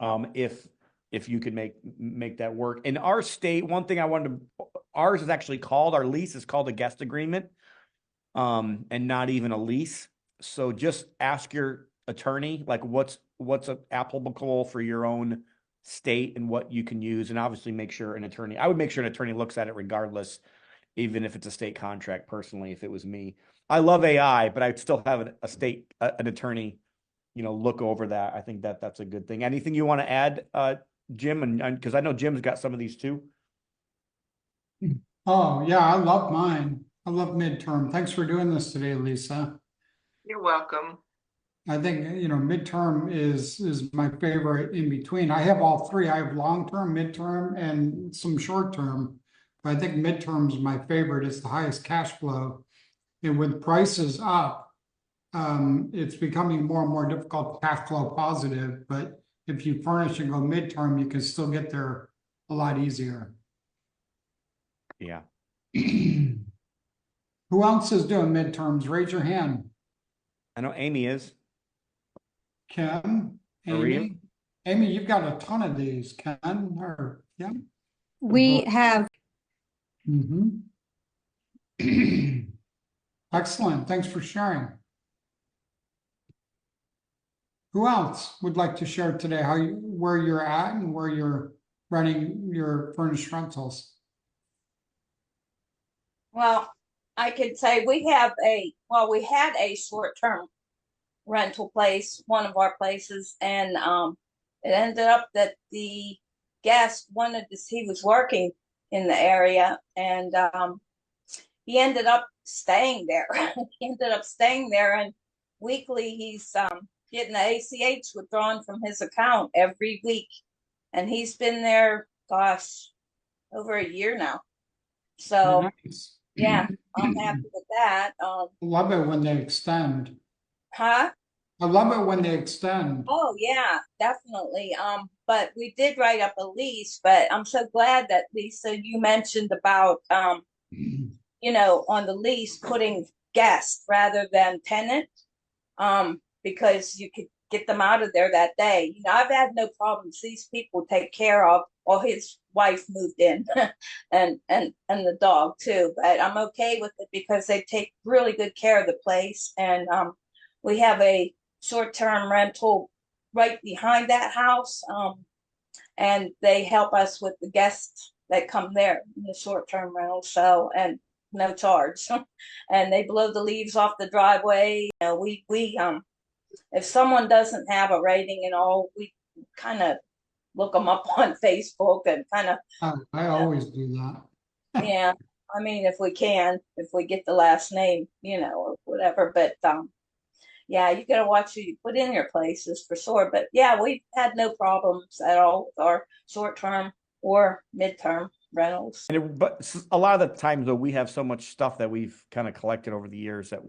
If you could make that work. In our state, one thing I wanted to, ours is actually called, our lease is called a guest agreement, and not even a lease. So just ask your attorney, like what's applicable for your own state and what you can use. And obviously make sure I would make sure an attorney looks at it regardless, even if it's a state contract personally, if it was me. I love AI, but I'd still have an attorney, look over that. I think that's a good thing. Anything you want to add, Jim? And because I know Jim's got some of these too. Oh, yeah, I love mine. I love midterm. Thanks for doing this today, Lisa. You're welcome. I think, midterm is my favorite in between. I have all three. I have long-term, midterm, and some short-term. But I think midterm is my favorite. It's the highest cash flow. And with prices up, it's becoming more and more difficult to cash flow positive. But if you furnish and go midterm, you can still get there a lot easier. Yeah. Who else is doing midterms? Raise your hand. I know Amy is. Ken, Maria? Amy. Amy, you've got a ton of these, Ken, or yeah. We have. Excellent. Thanks for sharing. Who else would like to share today where you're at and where you're running your furnished rentals? Well, I could say we had a short-term rental place, one of our places, and it ended up that the guest wanted to see, he was working in the area, and he ended up staying there. And weekly he's getting the ACH withdrawn from his account every week, and he's been there, gosh, over a year now. So nice. yeah, I'm happy with that. Love it when they extend. Huh? I love it when they extend. Oh yeah, definitely. But we did write up a lease, but I'm so glad that Lisa, you mentioned about on the lease putting guest rather than tenant. Because you could get them out of there that day. I've had no problems. These people take care of, well, his wife moved in and the dog too, but I'm okay with it because they take really good care of the place. And we have a short-term rental right behind that house. And they help us with the guests that come there in the short-term rental. So, and no charge. And they blow the leaves off the driveway. We if someone doesn't have a rating and all, we kind of look them up on Facebook and kind of. I always do that. Yeah, I mean, if we get the last name, or whatever. But yeah, you got to watch who you put in your places for sure. But yeah, we've had no problems at all with our short-term or midterm rentals. But a lot of the times though, we have so much stuff that we've kind of collected over the years that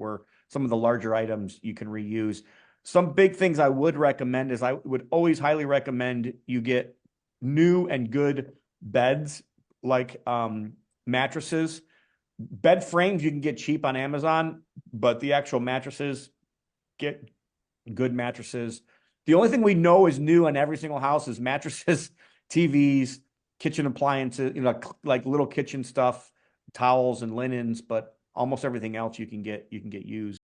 some of the larger items you can reuse. Some big things I would recommend is I would always highly recommend you get new and good beds, like mattresses. Bed frames you can get cheap on Amazon, but the actual mattresses, get good mattresses. The only thing we know is new in every single house is mattresses, TVs, kitchen appliances, like little kitchen stuff, towels and linens, but almost everything else you can get used.